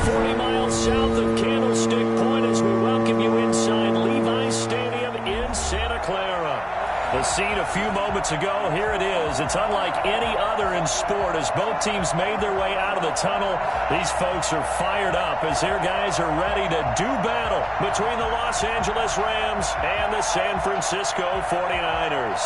40 miles south of Candlestick Point as we welcome you inside Levi's Stadium in Santa Clara. The scene a few moments ago, here it is. It's unlike any other in sport as both teams made their way out of the tunnel. These folks are fired up as their guys are ready to do battle between the Los Angeles Rams and the San Francisco 49ers.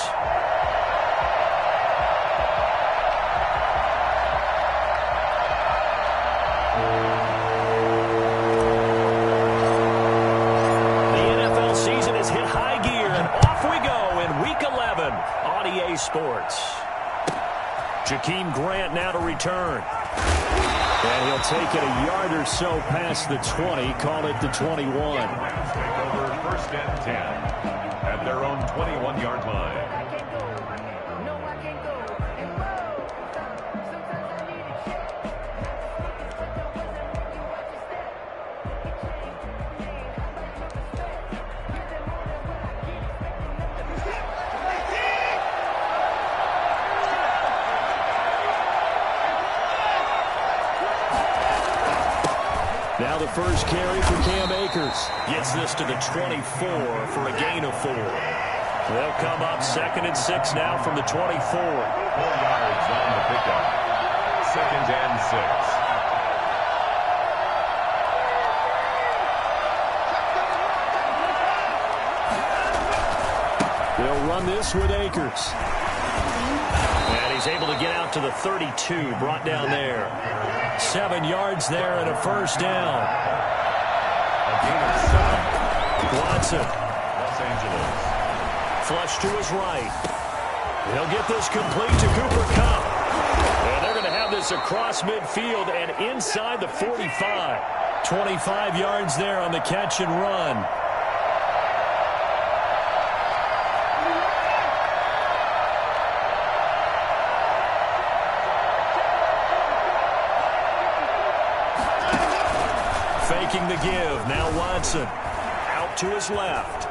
Sports. Jakeem Grant now to return. And he'll take it a yard or so past the 20, call it the 21. Take over 1st and 10 at their own 21-yard line. Now the first carry for Cam Akers. Gets this to the 24 for a gain of 4. They'll come up 2nd and 6 now from the 24. 4 yards on the pickup. 2nd and 6. They'll run this with Akers. And he's able to get out to the 32, brought down there. 7 yards there and a 1st down. A gain of 7. Watson. Los Angeles. Flush to his right. He'll get this complete to Cooper Kupp. And they're going to have this across midfield and inside the 45. 25 yards there on the catch and run. Faking the give. Now Watson out to his left.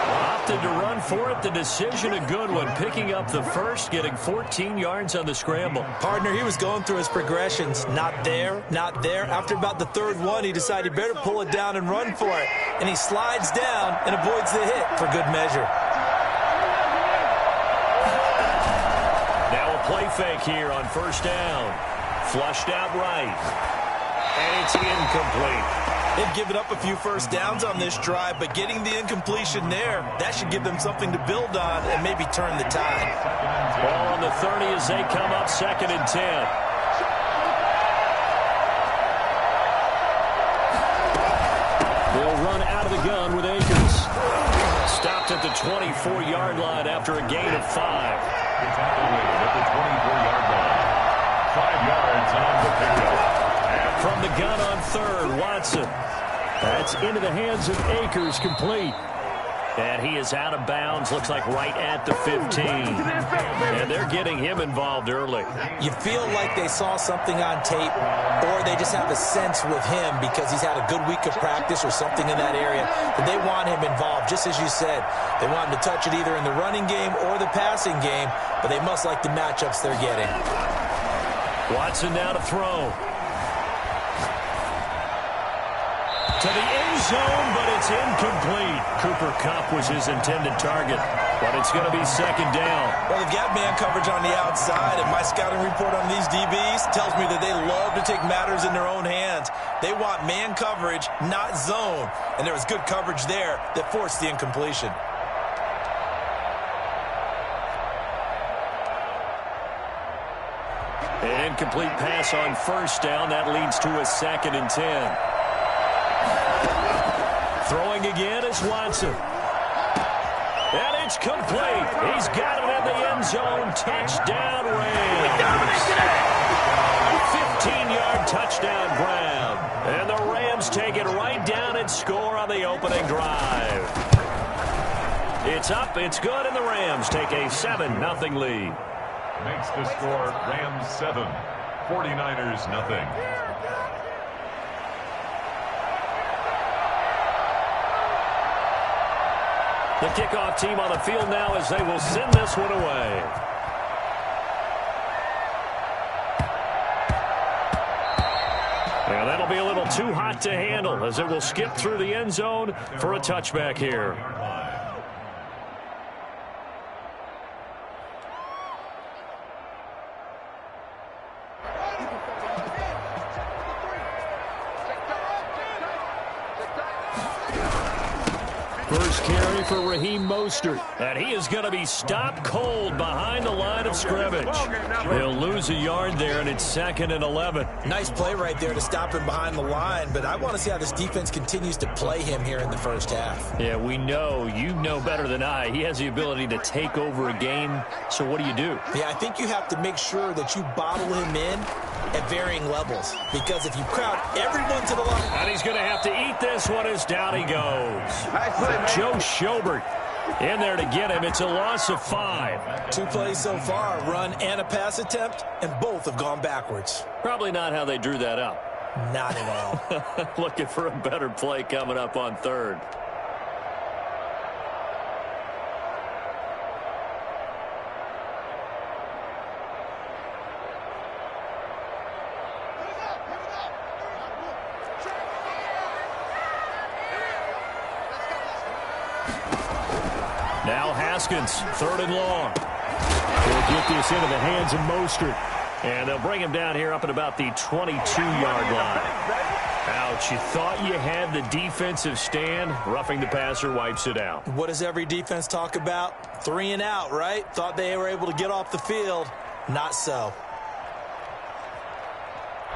Opted to run for it. The decision a good one. Picking up the first, getting 14 yards on the scramble. Partner, he was going through his progressions. Not there, not there. After about the 3rd one, he decided he better pull it down and run for it. And he slides down and avoids the hit for good measure. Now a play fake here on 1st down. Flushed out right. And it's incomplete. They've given up a few 1st downs on this drive, but getting the incompletion there, that should give them something to build on and maybe turn the tide. Ball on the 30 as they come up 2nd and 10. They'll run out of the gun with Akers. Stopped at the 24-yard line after a gain of 5. It's activated at the 24-yard line. 5 yards on the pickup. From the gun on 3rd, Watson. That's into the hands of Akers, complete. And he is out of bounds, looks like right at the 15. And they're getting him involved early. You feel like they saw something on tape, or they just have a sense with him because he's had a good week of practice or something in that area, that they want him involved, just as you said. They want him to touch it either in the running game or the passing game, but they must like the matchups they're getting. Watson now to throw. To the end zone, but it's incomplete. Cooper Kupp was his intended target, but it's going to be 2nd down. Well, they've got man coverage on the outside, and my scouting report on these DBs tells me that they love to take matters in their own hands. They want man coverage, not zone, and there was good coverage there that forced the incompletion. An incomplete pass on 1st down. That leads to a 2nd and 10. Throwing again is Watson. And it's complete. He's got it in the end zone. Touchdown, Rams. 15-yard touchdown grab. And the Rams take it right down and score on the opening drive. It's up, it's good, and the Rams take a 7-0 lead. Makes the score Rams 7, 49ers nothing. The kickoff team on the field now as they will send this one away. And that'll be a little too hot to handle as it will skip through the end zone for a touchback here. First carry for Raheem Mostert. And he is going to be stopped cold behind the line of scrimmage. He'll lose a yard there, and it's 2nd and 11. Nice play right there to stop him behind the line, but I want to see how this defense continues to play him here in the first half. Yeah, we know. You know better than I. He has the ability to take over a game, so what do you do? Yeah, I think you have to make sure that you bottle him in at varying levels, because if you crowd everyone to the line... And he's going to have to eat this one as down he goes. Joe Schobert in there to get him. It's a loss of 5. 2 plays so far, run and a pass attempt, and both have gone backwards. Probably not how they drew that up. Not at all. Looking for a better play coming up on 3rd. Now Haskins, 3rd and long. They'll get this into the hands of Mostert. And they'll bring him down here up at about the 22-yard line. Ouch, you thought you had the defensive stand. Roughing the passer wipes it out. What does every defense talk about? 3 and out, right? Thought they were able to get off the field. Not so.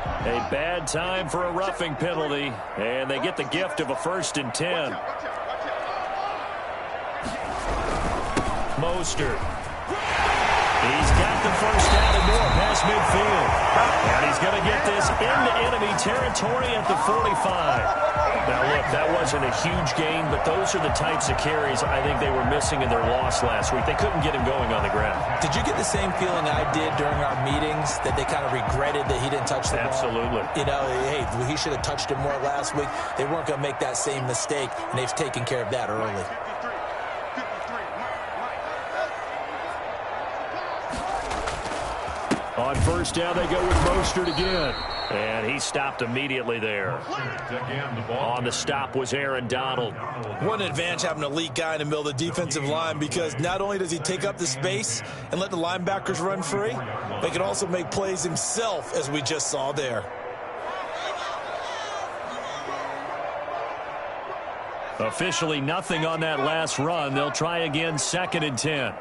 A bad time for a roughing penalty. And they get the gift of a 1st and 10. Mostert. He's got the first down and more past midfield. And he's going to get this into enemy territory at the 45. Now, look, that wasn't a huge gain, but those are the types of carries I think they were missing in their loss last week. They couldn't get him going on the ground. Did you get the same feeling I did during our meetings, that they kind of regretted that he didn't touch the ball? Absolutely. You know, hey, he should have touched him more last week. They weren't going to make that same mistake, and they've taken care of that early. On 1st down, they go with Mostert again. And he stopped immediately there. On the stop was Aaron Donald. One advantage having an elite guy in the middle of the defensive line, because not only does he take up the space and let the linebackers run free, but he can also make plays himself, as we just saw there. Officially nothing on that last run. They'll try again, 2nd and 10.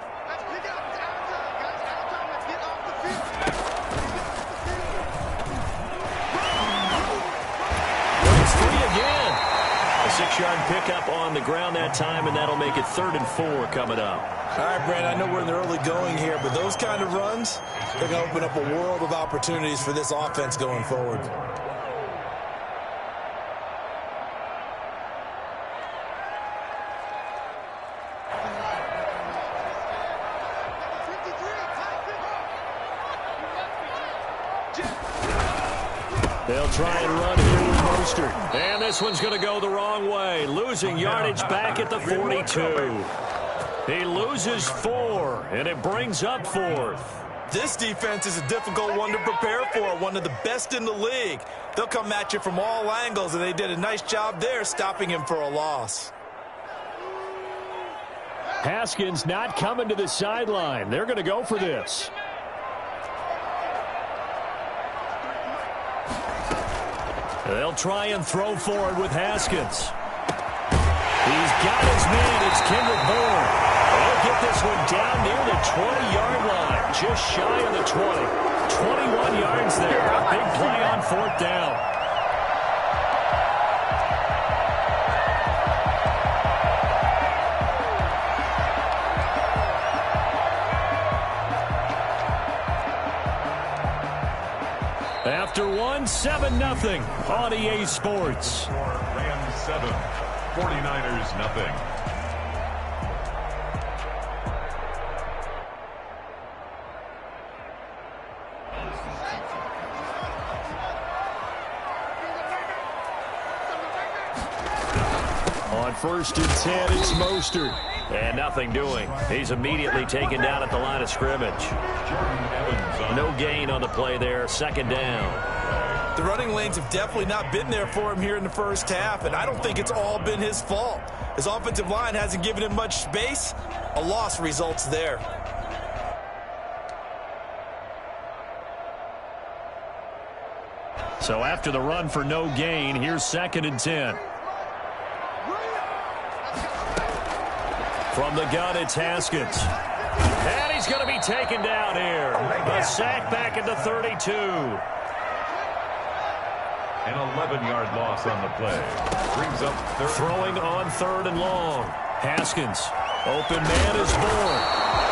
A 6-yard pickup on the ground that time, and that'll make it 3rd and 4 coming up. All right, Brent, I know we're in the early going here, but those kind of runs, they're going to open up a world of opportunities for this offense going forward. They'll try and run here with Mostert. And this one's going to go the wrong way. Losing yardage back at the 42. He loses 4, and it brings up 4th. This defense is a difficult one to prepare for, one of the best in the league. They'll come at you from all angles, and they did a nice job there stopping him for a loss. Haskins not coming to the sideline. They're going to go for this. They'll try and throw forward with Haskins. He's got his man. It's Kendrick Bourne. They'll get this one down near the 20-yard line, just shy of the 20. 21 yards there. A big play on 4th down. After 7-0 on EA Sports. Rams 7, 49ers nothing. On 1st and 10, it's Mostert. And nothing doing. He's immediately taken down at the line of scrimmage. No gain on the play there. 2nd down. The running lanes have definitely not been there for him here in the first half, and I don't think it's all been his fault. His offensive line hasn't given him much space. A loss results there. So after the run for no gain, here's 2nd and 10. From the gun, it's Haskins. And he's going to be taken down here. A sack back at the 32. An 11-yard loss on the play. Brings up third. Throwing on 3rd and long. Haskins. Open man is born.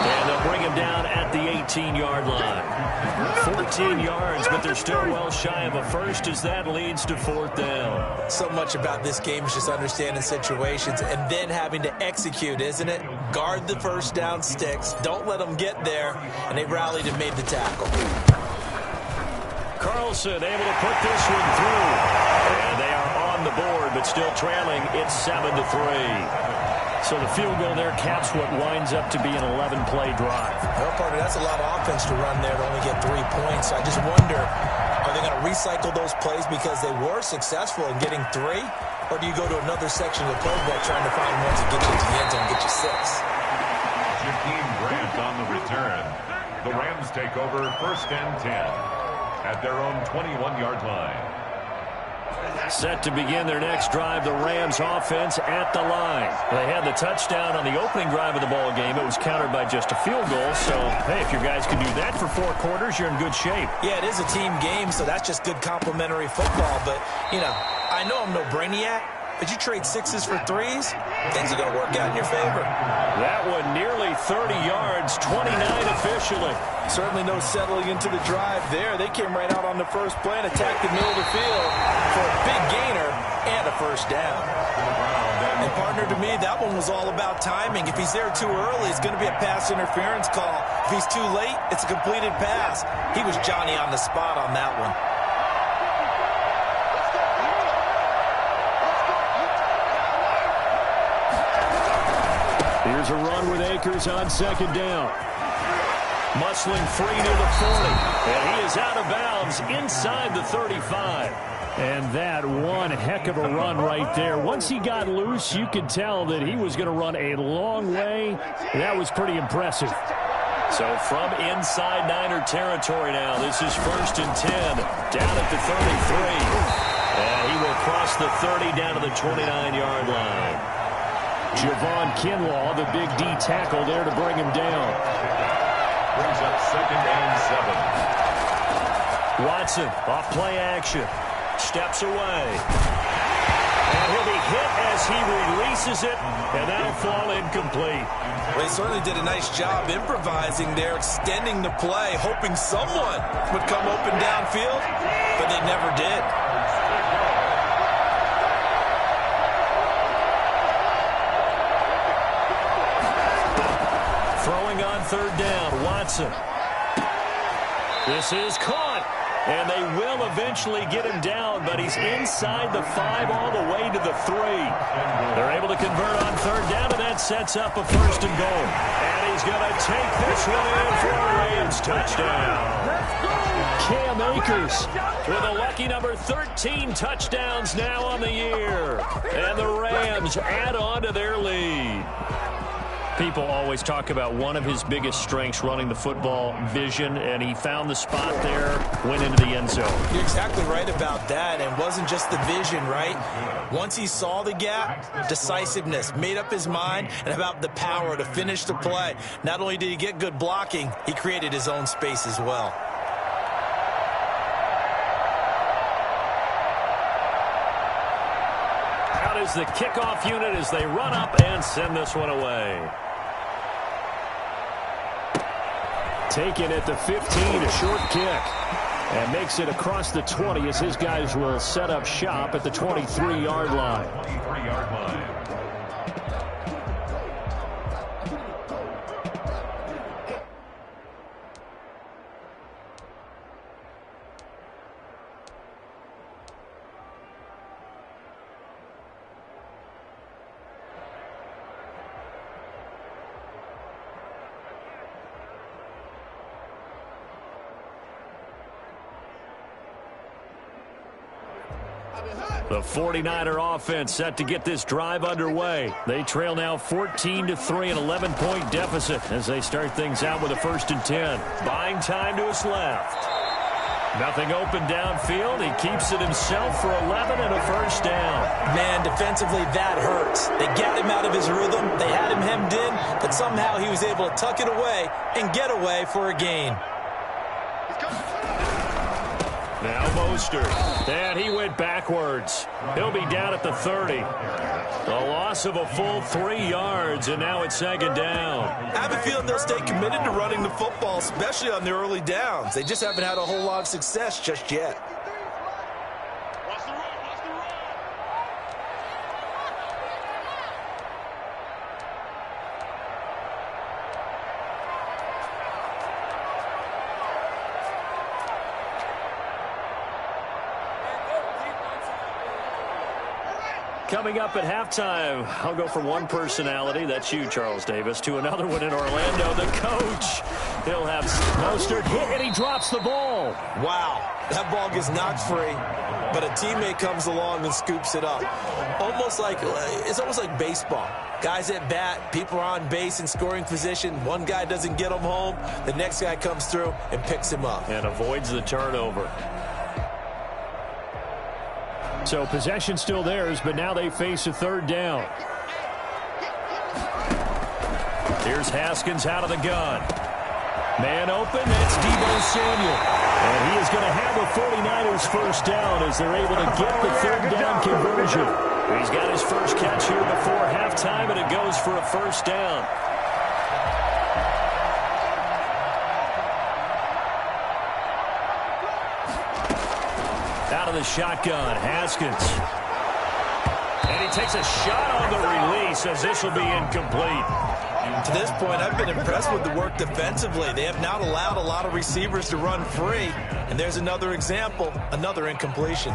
And they'll bring him down at the 18-yard line. 14 yards, but they're still well shy of a first as that leads to 4th down. So much about this game is just understanding situations and then having to execute, isn't it? Guard the first down sticks. Don't let them get there. And they rallied and made the tackle. Carlson able to put this one through. And they are on the board, but still trailing. It's 7-3. So the field goal there caps what winds up to be an 11-play drive. Well, partner, that's a lot of offense to run there to only get 3 points. I just wonder, are they going to recycle those plays because they were successful in getting 3? Or do you go to another section of the playbook trying to find one to get you to the end zone and get you 6? Jakeem Grant on the return. The Rams take over 1st and 10 at their own 21-yard line. Set to begin their next drive, the Rams offense at the line. They had the touchdown on the opening drive of the ball game. It was countered by just a field goal. So, hey, if your guys can do that for 4 quarters, you're in good shape. Yeah, it is a team game, so that's just good complimentary football. But, you know, I know I'm no brainiac, but you trade 6s for 3s, things are going to work out in your favor. That one nearly 30 yards, 29 officially. Certainly no settling into the drive there. They came right out on the first play and attacked the middle of the field for a big gainer and a first down. And partner, to me, that one was all about timing. If he's there too early, it's going to be a pass interference call. If he's too late, it's a completed pass. He was Johnny on the spot on that one. Here's a run with Akers on 2nd down. Muscling free near the 40. And he is out of bounds inside the 35. And that one heck of a run right there. Once he got loose, you could tell that he was going to run a long way. That was pretty impressive. So from inside Niner territory now, this is 1st and 10. Down at the 33. And he will cross the 30 down to the 29-yard line. Javon Kinlaw, the big D tackle there to bring him down. Brings up 2nd and 7. Watson off play action. Steps away. And he'll be hit as he releases it, and that'll fall incomplete. Well, he certainly did a nice job improvising there, extending the play, hoping someone would come open downfield, but they never did. Throwing on 3rd down, Watson. This is caught, and they will eventually get him down, but he's inside the 5 all the way to the 3. They're able to convert on 3rd down, and that sets up a 1st and goal. And he's going to take this one in for a Rams touchdown. Cam Akers with a lucky number 13 touchdowns now on the year. And the Rams add on to their lead. People always talk about one of his biggest strengths running the football, vision, and he found the spot there, went into the end zone. You're exactly right about that, and it wasn't just the vision, right? Once he saw the gap, decisiveness, made up his mind, and about the power to finish the play. Not only did he get good blocking, he created his own space as well. Out is the kickoff unit as they run up and send this one away. Taken at the 15, a short kick. And makes it across the 20 as his guys will set up shop at the 23-yard line. 23-yard line. The 49er offense set to get this drive underway. They trail now 14-3, an 11-point deficit as they start things out with a 1st and 10. Buying time to his left. Nothing open downfield. He keeps it himself for 11 and a 1st down. Man, defensively, that hurts. They got him out of his rhythm. They had him hemmed in, but somehow he was able to tuck it away and get away for a gain. Now Mostert. And he went backwards. He'll be down at the 30. A loss of a full 3 yards, and now it's 2nd down. I have a feeling they'll stay committed to running the football, especially on the early downs. They just haven't had a whole lot of success just yet. Coming up at halftime, I'll go from one personality, that's you, Charles Davis, to another one in Orlando, the coach. He'll have Mostert hit, and he drops the ball. Wow, that ball gets knocked free, but a teammate comes along and scoops it up. It's almost like baseball. Guys at bat, people are on base in scoring position. One guy doesn't get him home. The next guy comes through and picks him up. And avoids the turnover. So possession still theirs, but now they face a 3rd down. Here's Haskins out of the gun. Man open, that's Deebo Samuel. And he is going to have a 49ers 1st down as they're able to get the 3rd down conversion. He's got his first catch here before halftime, and it goes for a 1st down. Out of the shotgun, Haskins. And he takes a shot on the release as this will be incomplete. To this point, I've been impressed with the work defensively. They have not allowed a lot of receivers to run free. And there's another example, another incompletion.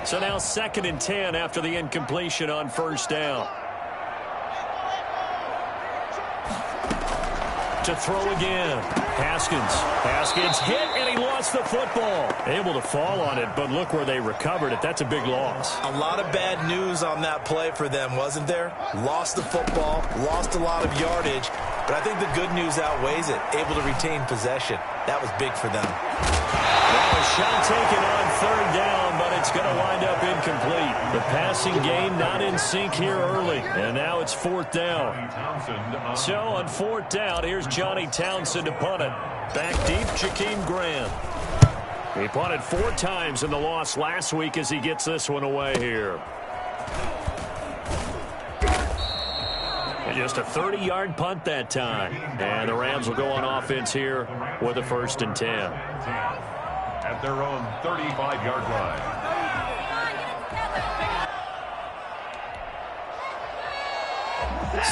So now 2nd and 10 after the incompletion on 1st down. To throw again. Haskins hit, and he lost the football. Able to fall on it, but look where they recovered it. That's a big loss. A lot of bad news on that play for them, wasn't there? Lost the football, lost a lot of yardage, but I think the good news outweighs it. Able to retain possession. That was big for them. Now a shot taken on 3rd down, but it's going to wind up incomplete. The passing game not in sync here early, and now it's 4th down. So on 4th down, here's Johnny Townsend to punt it. Back deep, Jakeem Grant. He punted 4 times in the loss last week as he gets this one away here. And just a 30-yard punt that time. And the Rams will go on offense here with a 1st and 10. At their own 35-yard line.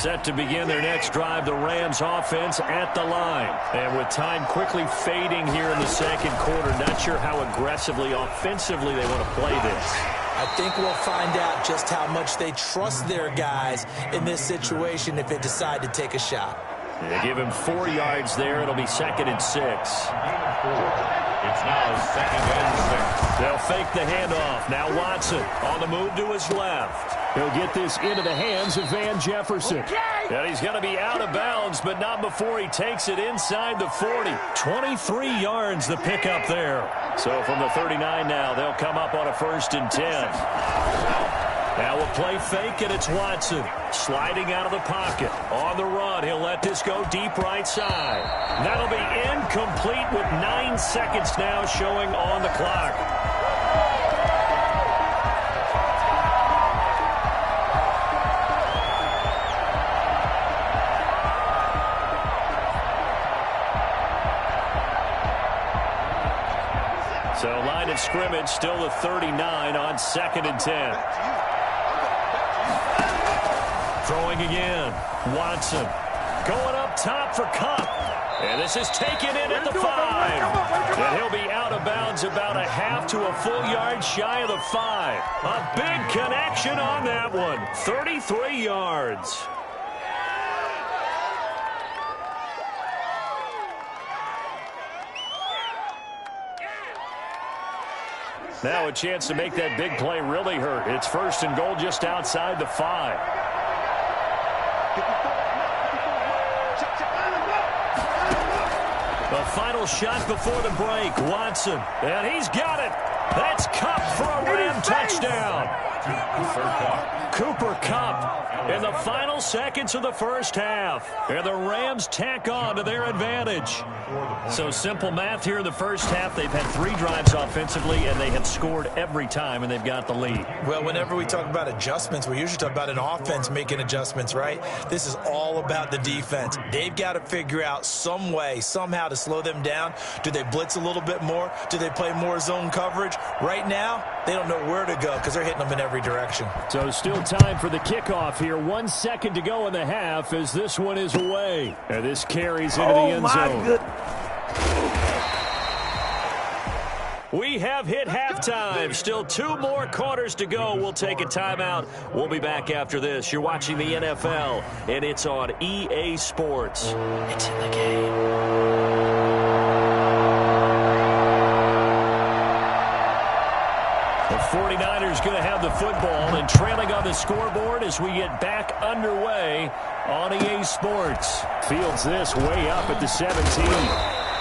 Set to begin their next drive, the Rams offense at the line. And with time quickly fading here in the 2nd quarter, not sure how aggressively, offensively they want to play this. I think we'll find out just how much they trust their guys in this situation if they decide to take a shot. They give him 4 yards there. It'll be 2nd and 6. It's now 2nd and 6. They'll fake the handoff. Now Watson on the move to his left. He'll get this into the hands of Van Jefferson. And he's going to be out of bounds, but not before he takes it inside the 40. 23 yards the pickup there. So from the 39 now, they'll come up on a 1st and 10. Now a play fake, and it's Watson sliding out of the pocket. On the run, he'll let this go deep right side. That'll be incomplete with 9 seconds now showing on the clock. So line of scrimmage still the 39 on 2nd and 10. Throwing again. Watson going up top for Kupp. And this is taken in at the 5. And he'll be out of bounds about a half to a full yard shy of the 5. A big connection on that one. 33 yards. Now a chance to make that big play really hurt. It's 1st and goal just outside the 5. The final shot before the break. Watson. And he's got it. That's Kupp for a Ram touchdown. Cooper Kupp in the final seconds of the first half. And the Rams tack on to their advantage. So simple math here in the first half. They've had 3 drives offensively, and they have scored every time, and they've got the lead. Well, whenever we talk about adjustments, we usually talk about an offense making adjustments, right? This is all about the defense. They've got to figure out some way, somehow to slow them down. Do they blitz a little bit more? Do they play more zone coverage? Right now, they don't know where to go because they're hitting them in every direction. So still time for the kickoff here. 1 second to go in the half as this one is away. And this carries into the end zone. We have hit halftime. Still 2 more quarters to go. We'll take a timeout. We'll be back after this. You're watching the NFL, and it's on EA Sports. It's in the game. The 49ers going to have the football and trailing on the scoreboard as we get back underway on EA Sports. Fields this way up at the 17.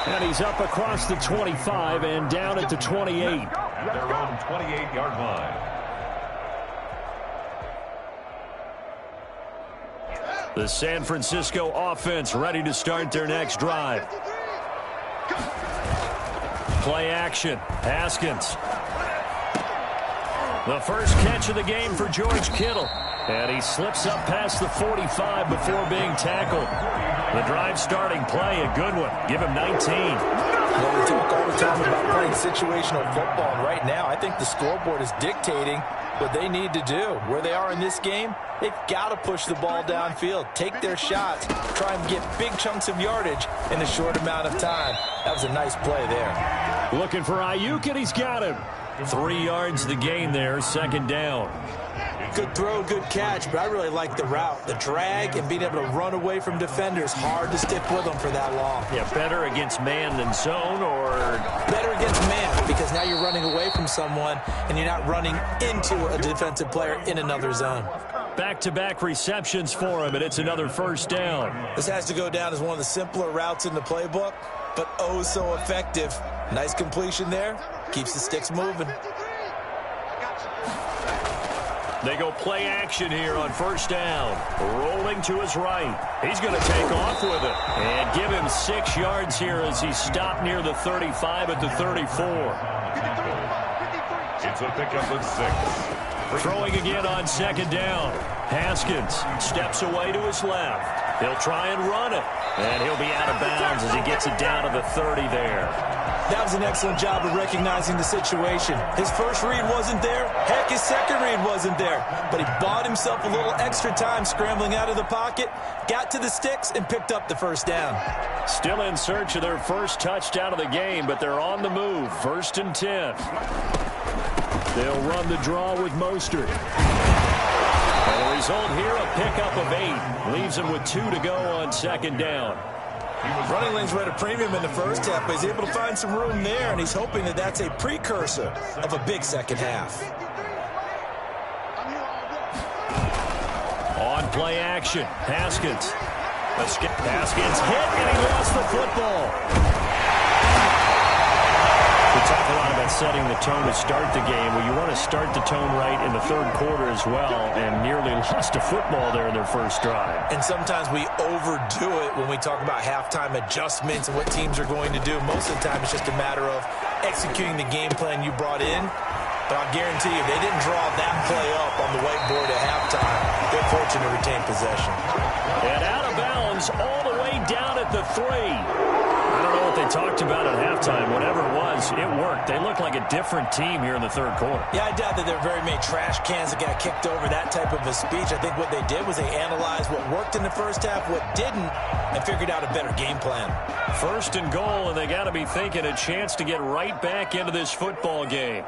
And he's up across the 25 and down at the 28. At their own 28-yard line. The San Francisco offense ready to start their next drive. Play action. Haskins. The first catch of the game for George Kittle. And he slips up past the 45 before being tackled. The drive starting play, a good one. Give him 19. Well, we talk all the time about playing situational football. And right now, I think the scoreboard is dictating what they need to do. Where they are in this game, they've got to push the ball downfield, take their shots, try and get big chunks of yardage in a short amount of time. That was a nice play there. Looking for Ayuk, and he's got him. 3 yards the gain there, 2nd down. Good throw, good catch, but I really like the route. The drag and being able to run away from defenders, hard to stick with them for that long. Yeah, better against man than zone, or? Better against man, because now you're running away from someone and you're not running into a defensive player in another zone. Back-to-back receptions for him, and it's another 1st down. This has to go down as one of the simpler routes in the playbook, but oh so effective. Nice completion there. Keeps the sticks moving. They go play action here on 1st down. Rolling to his right. He's going to take off with it. And give him 6 yards here as he stopped near the 35 at the 34. It's a pickup of 6. Throwing again on 2nd down. Haskins steps away to his left. He'll try and run it. And he'll be out of bounds as he gets it down to the 30 there. That was an excellent job of recognizing the situation. His first read wasn't there. Heck, his second read wasn't there. But he bought himself a little extra time scrambling out of the pocket, got to the sticks, and picked up the 1st down. Still in search of their first touchdown of the game, but they're on the move. 1st and 10. They'll run the draw with Mostert. And the result here, a pickup of 8. Leaves him with 2 to go on 2nd down. Running lanes were at a premium in the first half, but he's able to find some room there, and he's hoping that that's a precursor of a big second half. On play action, Haskins. Haskins hit, and he lost the football. We talk a lot about setting the tone to start the game. Well, you want to start the tone right in the 3rd quarter as well, and nearly lost a football there in their first drive. And sometimes we overdo it when we talk about halftime adjustments and what teams are going to do. Most of the time, it's just a matter of executing the game plan you brought in. But I'll guarantee you, they didn't draw that play up on the whiteboard at halftime. They're fortunate to retain possession. And out of bounds all the way down at the 3. I don't know what they talked about at halftime. Whatever it was, it worked. They look like a different team here in the 3rd quarter. Yeah, I doubt that there are very many trash cans that got kicked over, that type of a speech. I think what they did was they analyzed what worked in the first half, what didn't, and figured out a better game plan. 1st and goal, and they got to be thinking a chance to get right back into this football game.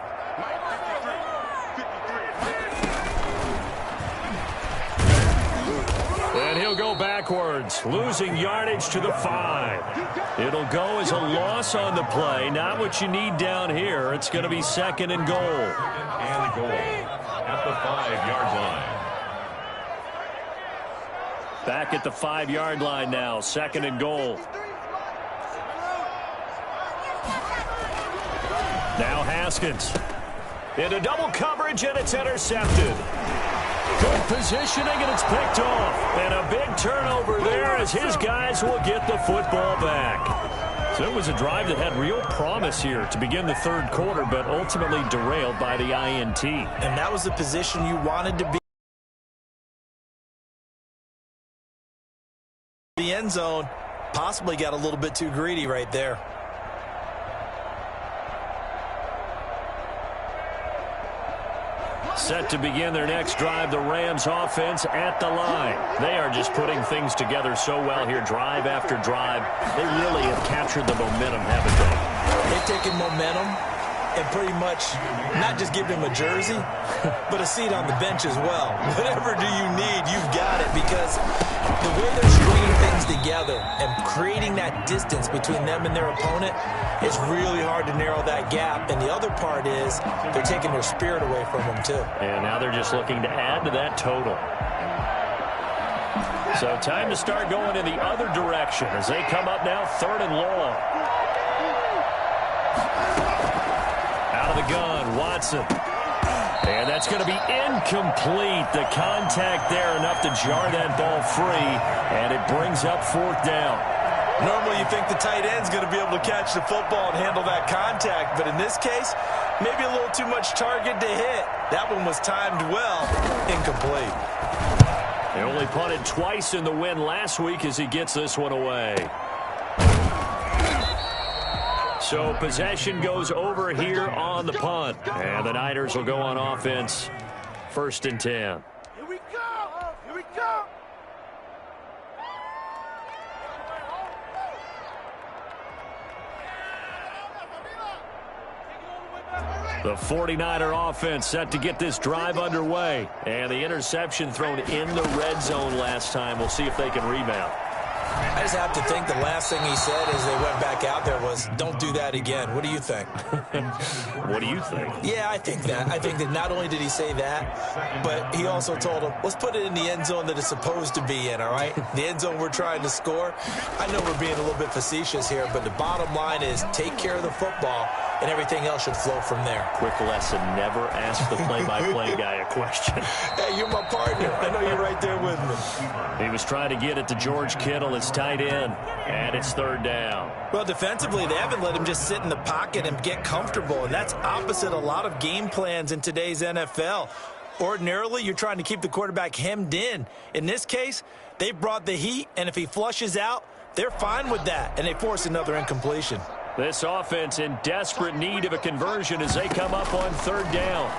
And he'll go go backwards, losing yardage to the 5. It'll go as a loss on the play. Not what you need down here. It's going to be second and goal. And goal at the 5-yard line. Back at the 5-yard line now, second and goal. Now Haskins. Into double coverage, and it's intercepted. Good positioning, and it's picked off. And a big turnover there as his guys will get the football back. So it was a drive that had real promise here to begin the third quarter, but ultimately derailed by the INT. And that was the position you wanted to be. The end zone possibly got a little bit too greedy right there. Set to begin their next drive, the Rams offense at the line. They are just putting things together so well here, drive after drive. They really have captured the momentum, haven't they? They've taken momentum and pretty much not just give them a jersey, but a seat on the bench as well. Whatever do you need, you've got it, because the way they're stringing things together and creating that distance between them and their opponent, it's really hard to narrow that gap. And the other part is they're taking their spirit away from them, too. And now they're just looking to add to that total. So time to start going in the other direction as they come up now, third and long. Out of the gun, Watson. And that's going to be incomplete. The contact there enough to jar that ball free, and it brings up fourth down. Normally you think the tight end's going to be able to catch the football and handle that contact, but in this case, maybe a little too much target to hit. That one was timed well, incomplete. They only punted twice in the win last week as he gets this one away. So possession goes over here on the punt. And the Niners will go on offense. First and 10. Here we go! Here we go! The 49er offense set to get this drive underway. And the interception thrown in the red zone last time. We'll see if they can rebound. I just have to think the last thing he said as they went back out there was, don't do that again. What do you think? What do you think? Yeah, I think that. I think that not only did he say that, but he also told him, let's put it in the end zone that it's supposed to be in, all right? The end zone we're trying to score. I know we're being a little bit facetious here, but the bottom line is take care of the football, and everything else should flow from there. Quick lesson, never ask the play-by-play guy a question. Hey, you're my partner. I know you're right there with me. He was trying to get it to George Kittle. It's tight end, and it's third down. Well, defensively, they haven't let him just sit in the pocket and get comfortable, and that's opposite a lot of game plans in today's NFL. Ordinarily, you're trying to keep the quarterback hemmed in. In this case, they brought the heat, and if he flushes out, they're fine with that, and they force another incompletion. This offense in desperate need of a conversion as they come up on third down.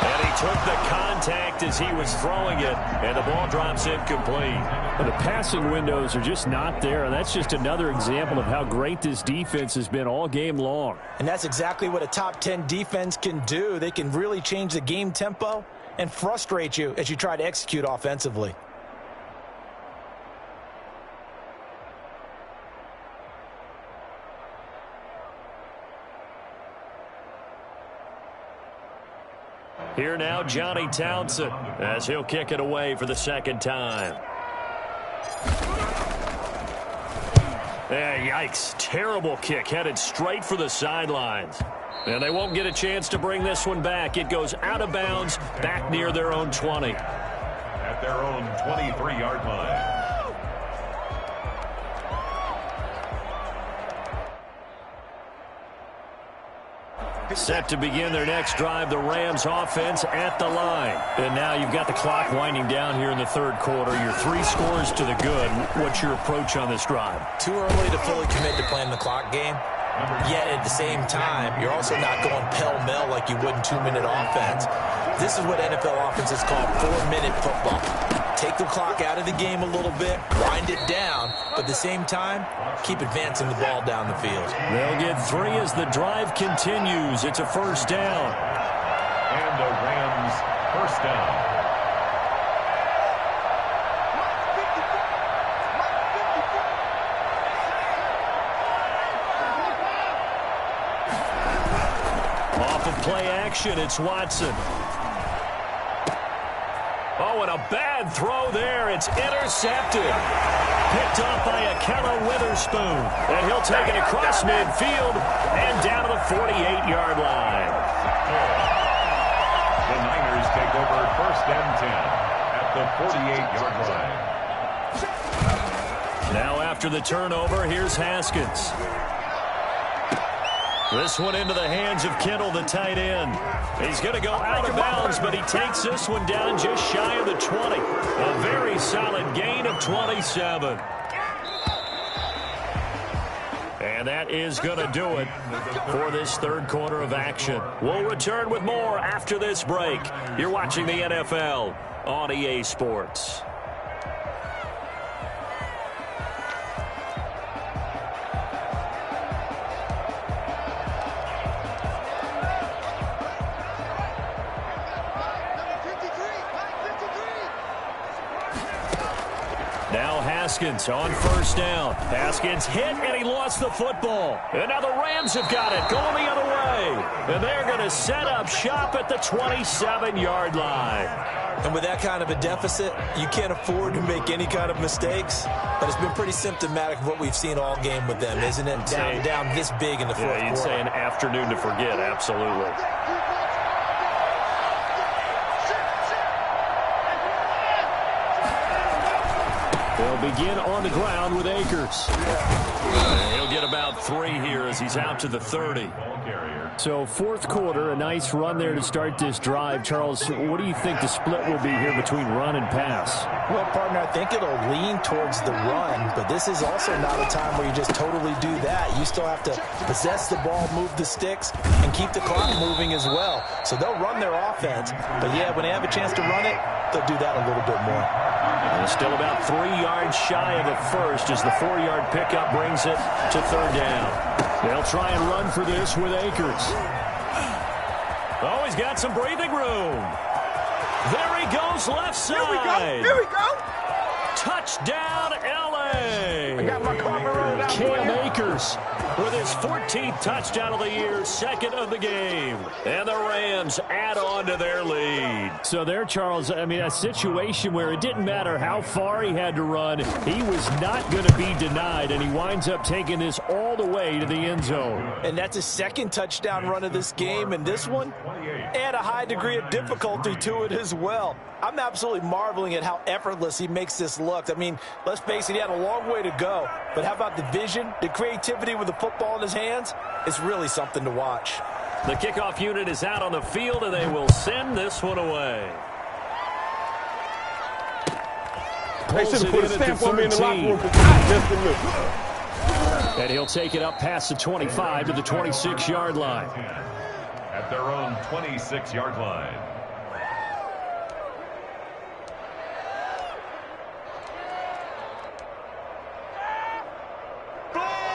And he took the contact as he was throwing it, and the ball drops incomplete. Well, the passing windows are just not there. That's just another example of how great this defense has been all game long. And that's exactly what a top 10 defense can do. They can really change the game tempo and frustrate you as you try to execute offensively. Here now, Johnny Townsend, as he'll kick it away for the second time. Yikes. Terrible kick, headed straight for the sidelines. And they won't get a chance to bring this one back. It goes out of bounds, back near their own 20. At their own 23-yard line. Set to begin their next drive, the Rams offense at the line. And now you've got the clock winding down here in the third quarter. Your 3 scores to the good. What's your approach on this drive? Too early to fully commit to playing the clock game. Yet at the same time, you're also not going pell-mell like you would in 2-minute offense. This is what NFL offenses call 4-minute football. Take the clock out of the game a little bit, wind it down, but at the same time, keep advancing the ball down the field. They'll get 3 as the drive continues. It's a first down. And the Rams first down. play action. It's Watson. Oh, and a bad throw there. It's intercepted. Picked off by Akella Witherspoon. And he'll take it across midfield and down to the 48-yard line. The Niners take over 1st and 10 at the 48-yard line. Now after the turnover, here's Haskins. This one into the hands of Kittle, the tight end. He's going to go out of bounds, but he takes this one down just shy of the 20. A very solid gain of 27. And that is going to do it for this third quarter of action. We'll return with more after this break. You're watching the NFL on EA Sports. Now Haskins on 1st down. Haskins hit, and he lost the football. And now the Rams have got it, going the other way. And they're going to set up shop at the 27-yard line. And with that kind of a deficit, you can't afford to make any kind of mistakes. But it's been pretty symptomatic of what we've seen all game with them, isn't it? Down this big in the fourth quarter. You'd say an afternoon to forget, absolutely. They'll begin on the ground with Akers. He'll get about 3 here as he's out to the 30. So fourth quarter, a nice run there to start this drive. Charles, what do you think the split will be here between run and pass? Well, partner, I think it'll lean towards the run, but this is also not a time where you just totally do that. You still have to possess the ball, move the sticks, and keep the clock moving as well. So they'll run their offense, but yeah, when they have a chance to run it, they'll do that a little bit more. And still about 3 yards shy of a first as the 4-yard pickup brings it to 3rd down. They'll try and run for this with Akers. Oh, he's got some breathing room. There he goes, left side. Here we go. Touchdown, L.A. I got my cover rolled out. Cam Akers with his 14th touchdown of the year, 2nd of the game. And the Rams add on to their lead. So there, Charles, I mean, a situation where it didn't matter how far he had to run. He was not going to be denied, and he winds up taking this all the way to the end zone. And that's his 2nd touchdown run of this game, and this one, add a high degree of difficulty to it as well. I'm absolutely marveling at how effortless he makes this look. I mean, let's face it, he had a long way to go. But how about the vision, the creativity with the football in his hands? It's really something to watch. The kickoff unit is out on the field, and they will send this one away. They should have put a stamp on me in the locker room for just a minute. And he'll take it up past the 25 to the 26-yard line. At their own 26-yard line.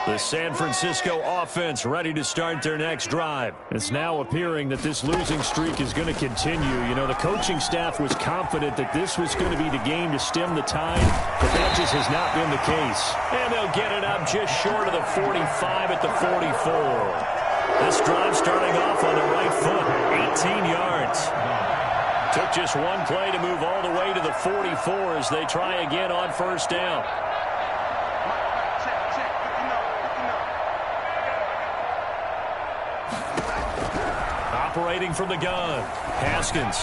The San Francisco offense ready to start their next drive. It's now appearing that this losing streak is going to continue. You know, the coaching staff was confident that this was going to be the game to stem the tide, but that just has not been the case. And they'll get it up just short of the 45 at the 44. This drive starting off on the right foot, 18 yards. Took just one play to move all the way to the 44 as they try again on 1st down. Operating from the gun, Haskins.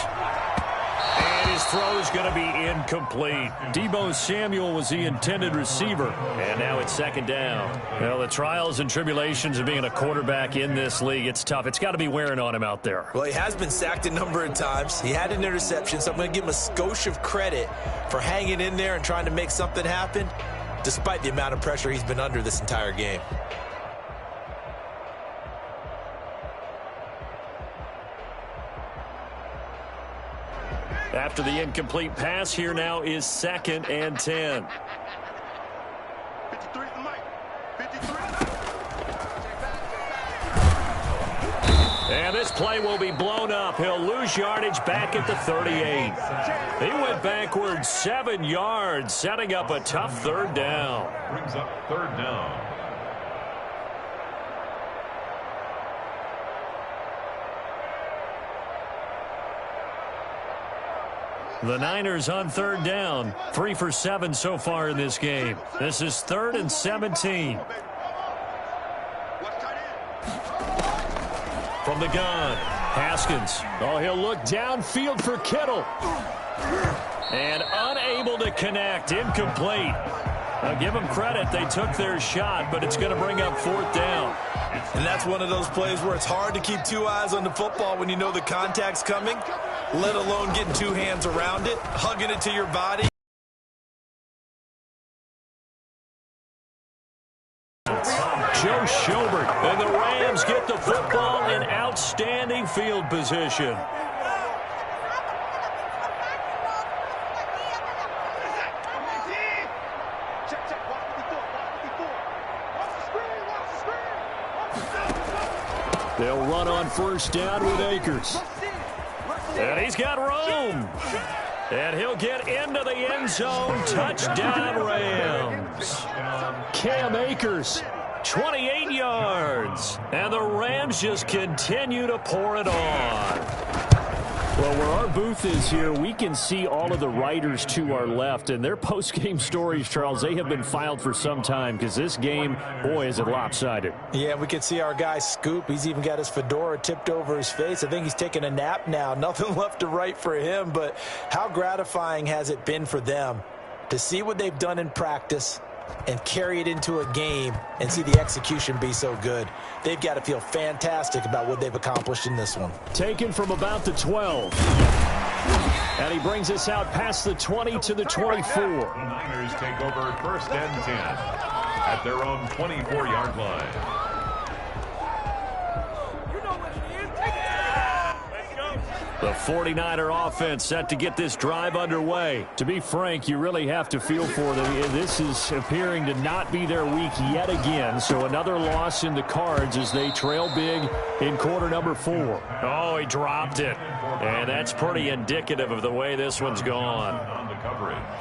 And his throw is going to be incomplete. Deebo Samuel was the intended receiver. And now it's 2nd down. Well, the trials and tribulations of being a quarterback in this league, it's tough. It's got to be wearing on him out there. Well, he has been sacked a number of times. He had an interception, so I'm going to give him a skosh of credit for hanging in there and trying to make something happen, despite the amount of pressure he's been under this entire game. After the incomplete pass, here now is 2nd and 10. 53 to Mike. 53. And this play will be blown up. He'll lose yardage back at the 38. He went backwards 7 yards, setting up a tough 3rd down. Brings up 3rd down. The Niners on third down. 3 for 7 so far in this game. This is 3rd and 17. From the gun, Haskins. Oh, he'll look downfield for Kittle. And unable to connect. Incomplete. Now, give them credit. They took their shot, but it's going to bring up 4th down. And that's one of those plays where it's hard to keep 2 eyes on the football when you know the contact's coming, let alone getting 2 hands around it, hugging it to your body. Joe Schobert, and the Rams get the football in outstanding field position. They'll run on 1st down with Akers. And he's got room. And he'll get into the end zone. Touchdown, Rams. Cam Akers, 28 yards. And the Rams just continue to pour it on. Well, where our booth is here, we can see all of the writers to our left. And their post-game stories, Charles, they have been filed for some time because this game, boy, is it lopsided. Yeah, we can see our guy Scoop. He's even got his fedora tipped over his face. I think he's taking a nap now. Nothing left to write for him. But how gratifying has it been for them to see what they've done in practice and carry it into a game and see the execution be so good? They've got to feel fantastic about what they've accomplished in this one. Taken from about the 12. And he brings us out past the 20 to the 24. The Niners take over 1st and 10 at their own 24-yard line. The 49er offense set to get this drive underway. To be frank, you really have to feel for them. This is appearing to not be their week yet again. So another loss in the cards as they trail big in quarter number 4. Oh, he dropped it. And that's pretty indicative of the way this one's gone.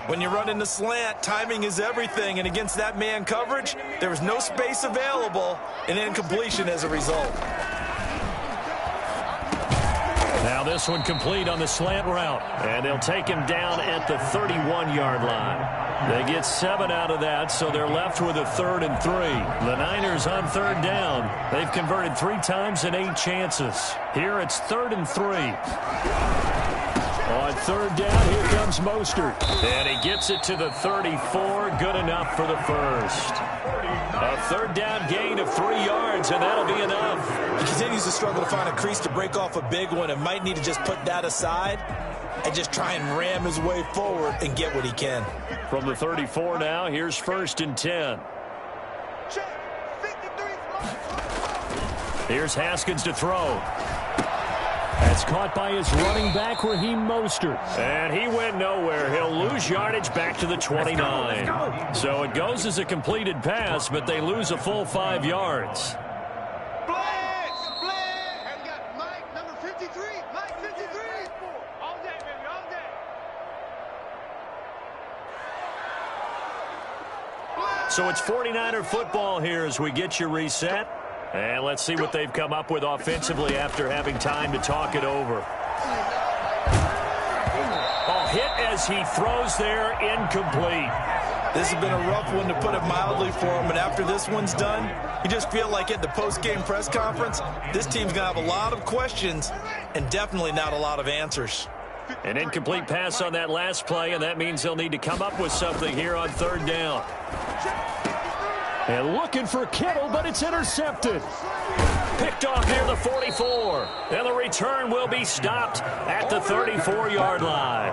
When you run in the slant, timing is everything. And against that man coverage, there was no space available, and incompletion as a result. Now this one complete on the slant route. And they'll take him down at the 31-yard line. They get 7 out of that, so they're left with a 3rd and 3. The Niners on 3rd down. They've converted 3 times in 8 chances. Here it's 3rd and 3. On 3rd down, here comes Mostert. And he gets it to the 34. Good enough for the first. A 3rd down gain of 3 yards, and that'll be enough. He continues to struggle to find a crease to break off a big one and might need to just put that aside and just try and ram his way forward and get what he can. From the 34 now, here's 1st and 10. Here's Haskins to throw. That's caught by his running back, Raheem Mostert. And he went nowhere. He'll lose yardage back to the 29. Let's go. So it goes as a completed pass, but they lose a full 5 yards. So it's 49er football here as we get you reset. And let's see what they've come up with offensively after having time to talk it over. Oh, hit as he throws there, incomplete. This has been a rough one, to put it mildly, for him. And after this one's done, you just feel like at the post-game press conference, this team's going to have a lot of questions and definitely not a lot of answers. An incomplete pass on that last play, and that means they'll need to come up with something here on 3rd down. And looking for Kittle, but it's intercepted. Picked off near the 44. And the return will be stopped at the 34-yard line.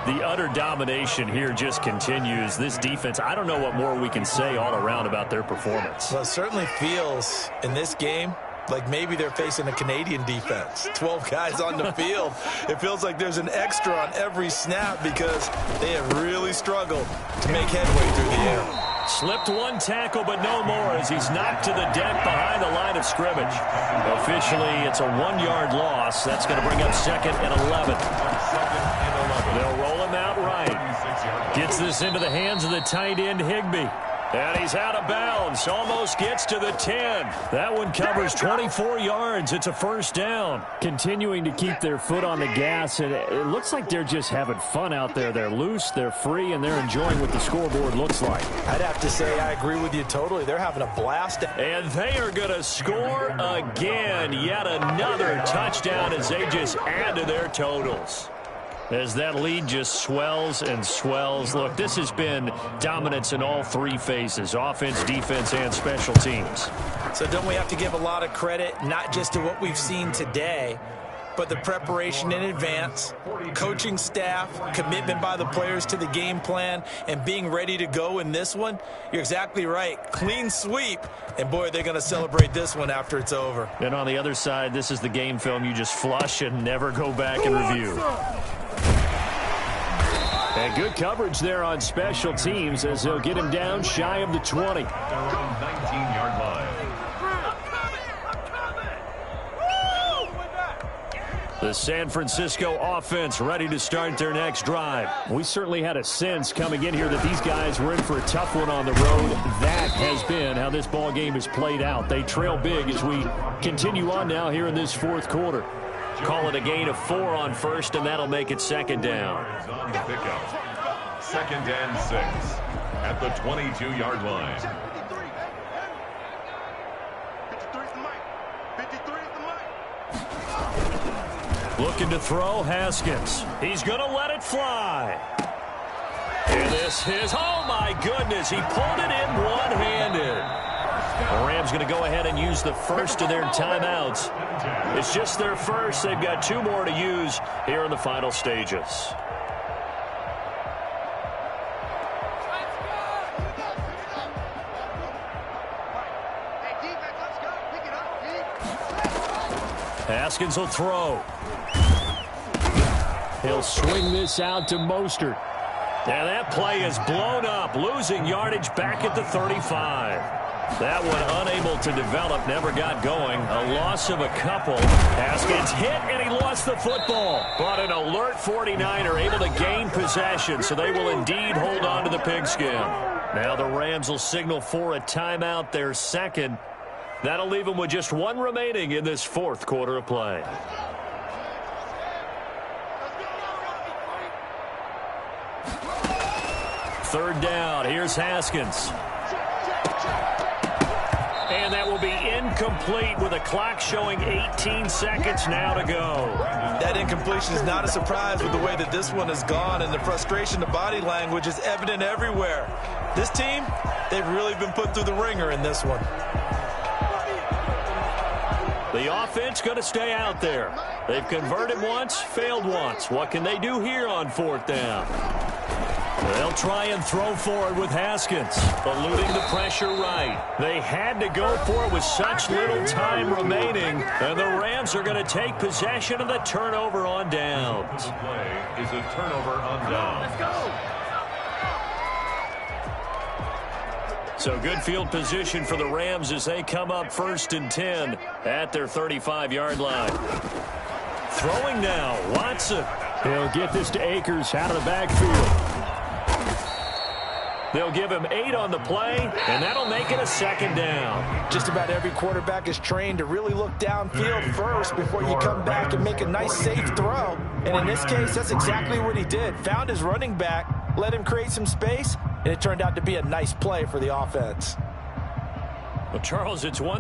The utter domination here just continues. This defense, I don't know what more we can say all around about their performance. Well, it certainly feels in this game like maybe they're facing a Canadian defense. 12 guys on the field. It feels like there's an extra on every snap because they have really struggled to make headway through the air. Slipped one tackle, but no more as he's knocked to the deck behind the line of scrimmage. Officially, it's a 1-yard loss. That's going to bring up 2nd and 11. They'll roll him out right. Gets this into the hands of the tight end, Higbee. And he's out of bounds. Almost gets to the 10. That one covers 24 yards. It's a first down. Continuing to keep their foot on the gas, and it looks like they're just having fun out there. They're loose, they're free, and they're enjoying what the scoreboard looks like. I'd have to say I agree with you totally. They're having a blast. And they are going to score again. Yet another touchdown as they just add to their totals. As that lead just swells and swells. Look, this has been dominance in all three phases, offense, defense, and special teams. So don't we have to give a lot of credit, not just to what we've seen today, but the preparation in advance, coaching staff, commitment by the players to the game plan, and being ready to go in this one? You're exactly right. Clean sweep. And, boy, they're going to celebrate this one after it's over. And on the other side, this is the game film you just flush and never go back and review. And good coverage there on special teams as they'll get him down shy of the 20. Their own 19-yard line. The San Francisco offense ready to start their next drive. We certainly had a sense coming in here that these guys were in for a tough one on the road. That has been how this ball game has played out. They trail big as we continue on now here in this fourth quarter. Call it a gain of 4 on first, and that'll make it second down. On the pickup. Second and 6 at the 22-yard line. 53 is the mic. 53 is the mic. Looking to throw, Haskins. He's going to let it fly. And this is, oh my goodness, he pulled it in one-handed. The Rams going to go ahead and use the first of their timeouts. It's just their first. They've got 2 more to use here in the final stages. Haskins will throw. He'll swing this out to Mostert. And that play is blown up, losing yardage back at the 35. That one unable to develop, never got going. A loss of a couple. Haskins hit, and he lost the football. But an alert 49er able to gain possession, so they will indeed hold on to the pigskin. Now the Rams will signal for a timeout, their second. That'll leave them with just 1 remaining in this fourth quarter of play. Third down. Here's Haskins. And that will be incomplete with a clock showing 18 seconds now to go. That incompletion is not a surprise with the way that this one has gone, and the frustration, the body language is evident everywhere. This team, they've really been put through the ringer in this one. The offense going to stay out there. They've converted once, failed once. What can they do here on fourth down? They'll try and throw forward with Haskins, eluding the pressure right. They had to go for it with such little time remaining, and the Rams are going to take possession of the turnover on downs. The play is a turnover on downs. So good field position for the Rams as they come up 1st and 10 at their 35-yard line. Throwing now, Watson. He'll get this to Akers out of the backfield. They'll give him 8 on the play, and that'll make it a second down. Just about every quarterback is trained to really look downfield first before you come back and make a nice, safe throw. And in this case, that's exactly what he did. Found his running back, let him create some space, and it turned out to be a nice play for the offense. Well, Charles, it's one